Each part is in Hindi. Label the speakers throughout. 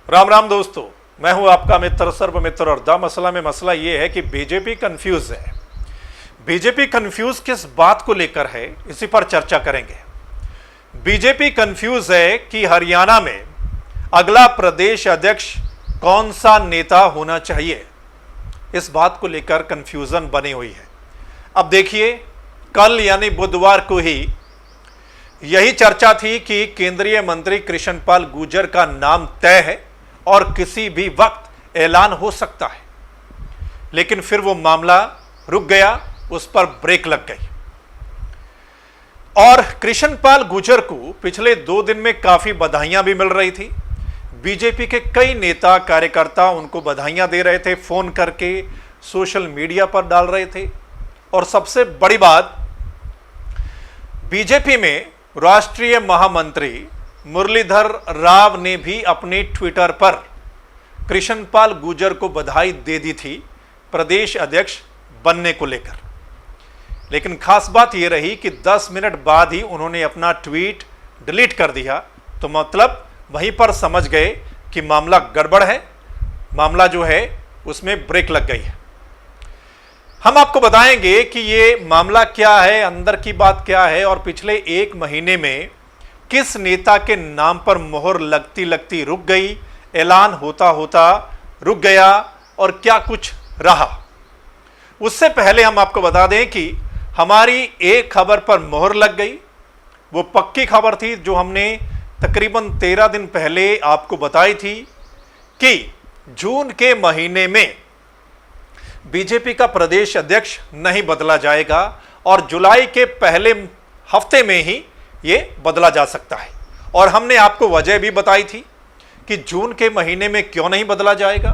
Speaker 1: राम राम दोस्तों, मैं हूं आपका मित्र सर्व मित्र और द मसला में मसला यह है कि बीजेपी कंफ्यूज है। बीजेपी कंफ्यूज किस बात को लेकर है, इसी पर चर्चा करेंगे। बीजेपी कंफ्यूज है कि हरियाणा में अगला प्रदेश अध्यक्ष कौन सा नेता होना चाहिए, इस बात को लेकर कंफ्यूजन बनी हुई है। अब देखिए, कल यानी बुधवार को ही यही चर्चा थी कि केंद्रीय मंत्री कृष्णपाल गुर्जर का नाम तय है और किसी भी वक्त ऐलान हो सकता है, लेकिन फिर वो मामला रुक गया, उस पर ब्रेक लग गई। और कृष्णपाल गुर्जर को पिछले 2 दिन में काफी बधाइयां भी मिल रही थी। बीजेपी के कई नेता कार्यकर्ता उनको बधाइयां दे रहे थे, फोन करके सोशल मीडिया पर डाल रहे थे। और सबसे बड़ी बात, बीजेपी में राष्ट्रीय महामंत्री मुरलीधर राव ने भी अपने ट्विटर पर कृष्णपाल गुर्जर को बधाई दे दी थी प्रदेश अध्यक्ष बनने को लेकर। लेकिन खास बात यह रही कि 10 मिनट बाद ही उन्होंने अपना ट्वीट डिलीट कर दिया। तो मतलब वहीं पर समझ गए कि मामला गड़बड़ है, मामला जो है उसमें ब्रेक लग गई है। हम आपको बताएंगे कि ये मामला क्या है, अंदर की बात क्या है और पिछले 1 महीने में किस नेता के नाम पर मोहर लगती लगती रुक गई, ऐलान होता होता रुक गया और क्या कुछ रहा। उससे पहले हम आपको बता दें कि हमारी एक खबर पर मोहर लग गई। वो पक्की खबर थी जो हमने तकरीबन 13 दिन पहले आपको बताई थी कि जून के महीने में बीजेपी का प्रदेश अध्यक्ष नहीं बदला जाएगा और जुलाई के पहले हफ्ते में ही ये बदला जा सकता है। और हमने आपको वजह भी बताई थी कि जून के महीने में क्यों नहीं बदला जाएगा,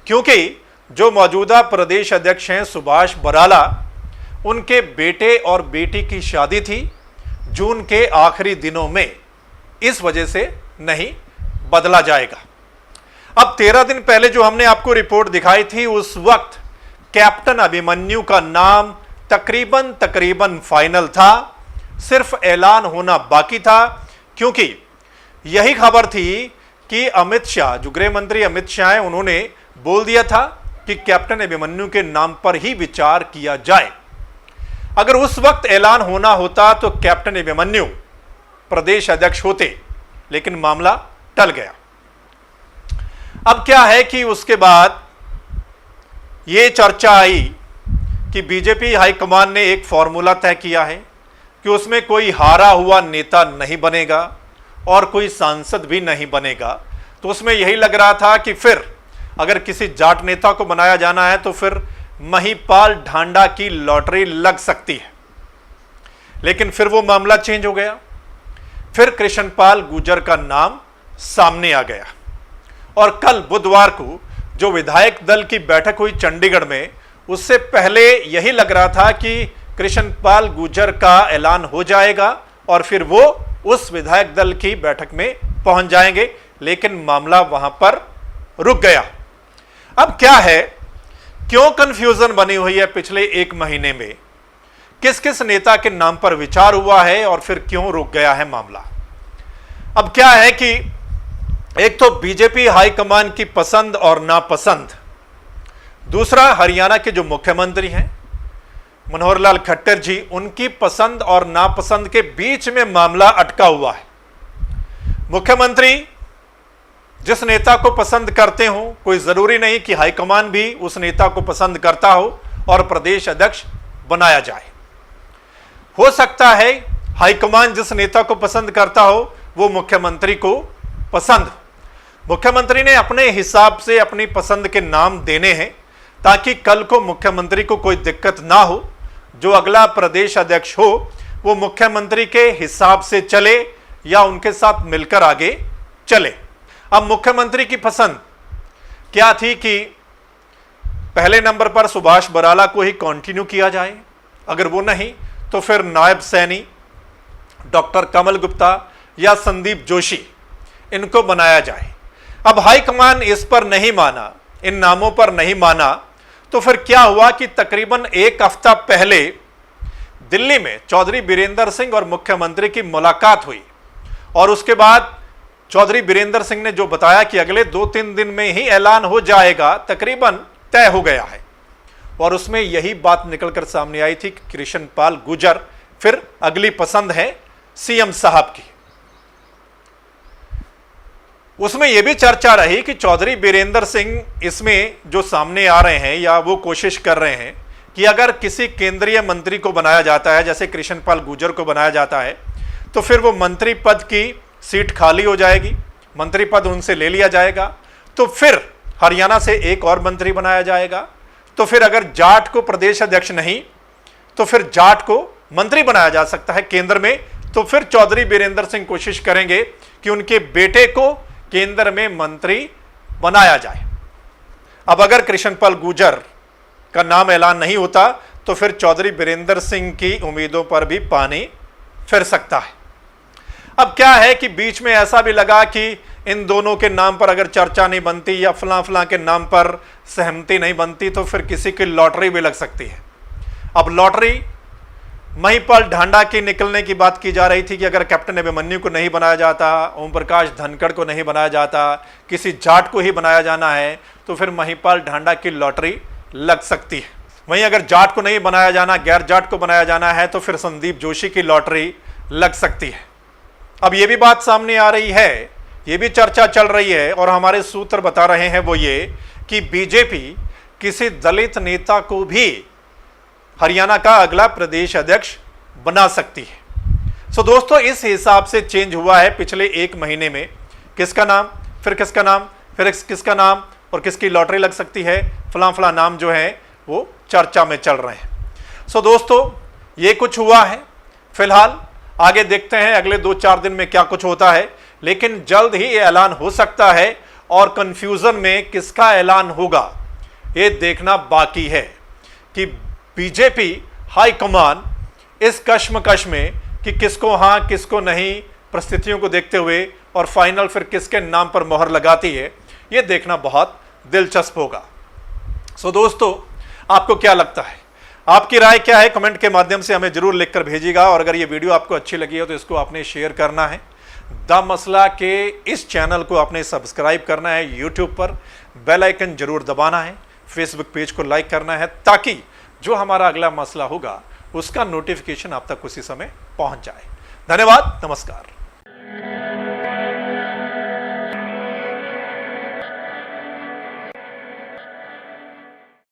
Speaker 1: क्योंकि जो मौजूदा प्रदेश अध्यक्ष हैं सुभाष बराला, उनके बेटे और बेटी की शादी थी जून के आखिरी दिनों में, इस वजह से नहीं बदला जाएगा। अब 13 दिन पहले जो हमने आपको रिपोर्ट दिखाई थी, उस वक्त कैप्टन अभिमन्यु का नाम तकरीबन फाइनल था, सिर्फ ऐलान होना बाकी था। क्योंकि यही खबर थी कि अमित शाह, जो गृह मंत्री अमित शाह हैं, उन्होंने बोल दिया था कि कैप्टन अभिमन्यु के नाम पर ही विचार किया जाए। अगर उस वक्त ऐलान होना होता तो कैप्टन अभिमन्यु प्रदेश अध्यक्ष होते, लेकिन मामला टल गया। अब क्या है कि उसके बाद यह चर्चा आई कि बीजेपी हाईकमान ने एक फॉर्मूला तय किया है कि उसमें कोई हारा हुआ नेता नहीं बनेगा और कोई सांसद भी नहीं बनेगा। तो उसमें यही लग रहा था कि फिर अगर किसी जाट नेता को बनाया जाना है तो फिर महिपाल ढांडा की लॉटरी लग सकती है। लेकिन फिर वो मामला चेंज हो गया, फिर कृष्णपाल गुर्जर का नाम सामने आ गया। और कल बुधवार को जो विधायक दल की बैठक हुई चंडीगढ़ में, उससे पहले यही लग रहा था कि कृष्णपाल गुर्जर का ऐलान हो जाएगा और फिर वो उस विधायक दल की बैठक में पहुंच जाएंगे, लेकिन मामला वहां पर रुक गया। अब क्या है, क्यों कंफ्यूजन बनी हुई है पिछले 1 महीने में, किस किस नेता के नाम पर विचार हुआ है और फिर क्यों रुक गया है मामला। अब क्या है कि एक तो बीजेपी हाईकमान की पसंद और नापसंद, दूसरा हरियाणा के जो मुख्यमंत्री हैं मनोहर लाल खट्टर जी, उनकी पसंद और नापसंद के बीच में मामला अटका हुआ है। मुख्यमंत्री जिस नेता को पसंद करते हो, कोई जरूरी नहीं कि हाईकमान भी उस नेता को पसंद करता हो और प्रदेश अध्यक्ष बनाया जाए। हो सकता है हाईकमान जिस नेता को पसंद करता हो वो मुख्यमंत्री को पसंद, मुख्यमंत्री ने अपने हिसाब से अपनी पसंद के नाम देने हैं ताकि कल को मुख्यमंत्री को कोई दिक्कत ना हो। जो अगला प्रदेश अध्यक्ष हो वो मुख्यमंत्री के हिसाब से चले या उनके साथ मिलकर आगे चले। अब मुख्यमंत्री की पसंद क्या थी कि पहले नंबर पर सुभाष बराला को ही कंटिन्यू किया जाए, अगर वो नहीं तो फिर नायब सैनी, डॉक्टर कमल गुप्ता या संदीप जोशी, इनको बनाया जाए। अब हाईकमान इस पर नहीं माना, इन नामों पर नहीं माना, तो फिर क्या हुआ कि तकरीबन 1 हफ्ता पहले दिल्ली में चौधरी बीरेंद्र सिंह और मुख्यमंत्री की मुलाकात हुई और उसके बाद चौधरी बीरेंद्र सिंह ने जो बताया कि अगले 2-3 दिन में ही ऐलान हो जाएगा, तकरीबन तय हो गया है। और उसमें यही बात निकलकर सामने आई थी कि कृष्णपाल गुर्जर फिर अगली पसंद है सीएम साहब की। उसमें यह भी चर्चा रही कि चौधरी बीरेंद्र सिंह इसमें जो सामने आ रहे हैं या वो कोशिश कर रहे हैं कि अगर किसी केंद्रीय मंत्री को बनाया जाता है, जैसे कृष्णपाल गुर्जर को बनाया जाता है, तो फिर वो मंत्री पद की सीट खाली हो जाएगी, मंत्री पद उनसे ले लिया जाएगा, तो फिर हरियाणा से एक और मंत्री बनाया जाएगा, तो फिर अगर जाट को प्रदेश अध्यक्ष नहीं तो फिर जाट को मंत्री बनाया जा सकता है केंद्र में। तो फिर चौधरी बीरेंद्र सिंह कोशिश करेंगे कि उनके बेटे को केंद्र में मंत्री बनाया जाए। अब अगर कृष्णपाल गुर्जर का नाम ऐलान नहीं होता तो फिर चौधरी बीरेंद्र सिंह की उम्मीदों पर भी पानी फिर सकता है। अब क्या है कि बीच में ऐसा भी लगा कि इन दोनों के नाम पर अगर चर्चा नहीं बनती या फलां के नाम पर सहमति नहीं बनती तो फिर किसी की लॉटरी भी लग सकती है। अब लॉटरी महिपाल ढांडा की निकलने की बात की जा रही थी कि अगर कैप्टन अभिमन्यु को नहीं बनाया जाता, ओम प्रकाश धनखड़ को नहीं बनाया जाता, किसी जाट को ही बनाया जाना है, तो फिर महिपाल ढांडा की लॉटरी लग सकती है। वहीं अगर जाट को नहीं बनाया जाना, गैर जाट को बनाया जाना है, तो फिर संदीप जोशी की लॉटरी लग सकती है। अब ये भी बात सामने आ रही है, ये भी चर्चा चल रही है और हमारे सूत्र बता रहे हैं वो ये कि बीजेपी किसी दलित नेता को भी हरियाणा का अगला प्रदेश अध्यक्ष बना सकती है। सो दोस्तों, इस हिसाब से चेंज हुआ है पिछले 1 महीने में, किसका नाम फिर किसका नाम फिर किसका नाम और किसकी लॉटरी लग सकती है, फलां नाम जो है वो चर्चा में चल रहे हैं। सो दोस्तों, ये कुछ हुआ है। फिलहाल आगे देखते हैं अगले 2-4 दिन में क्या कुछ होता है, लेकिन जल्द ही ये ऐलान हो सकता है और कंफ्यूजन में किसका ऐलान होगा ये देखना बाकी है कि बीजेपी हाईकमान इस कश्मकश में कि किसको हां किसको नहीं, परिस्थितियों को देखते हुए और फाइनल फिर किसके नाम पर मोहर लगाती है, ये देखना बहुत दिलचस्प होगा। सो दोस्तों, आपको क्या लगता है, आपकी राय क्या है, कमेंट के माध्यम से हमें जरूर लिखकर भेजिएगा। और अगर ये वीडियो आपको अच्छी लगी हो तो इसको आपने शेयर करना है। द मसला के इस चैनल को आपने सब्सक्राइब करना है, यूट्यूब पर बेल आइकन जरूर दबाना है, फेसबुक पेज को लाइक करना है, ताकि जो हमारा अगला मसला होगा उसका नोटिफिकेशन आप तक उसी समय पहुंच जाए। धन्यवाद, नमस्कार।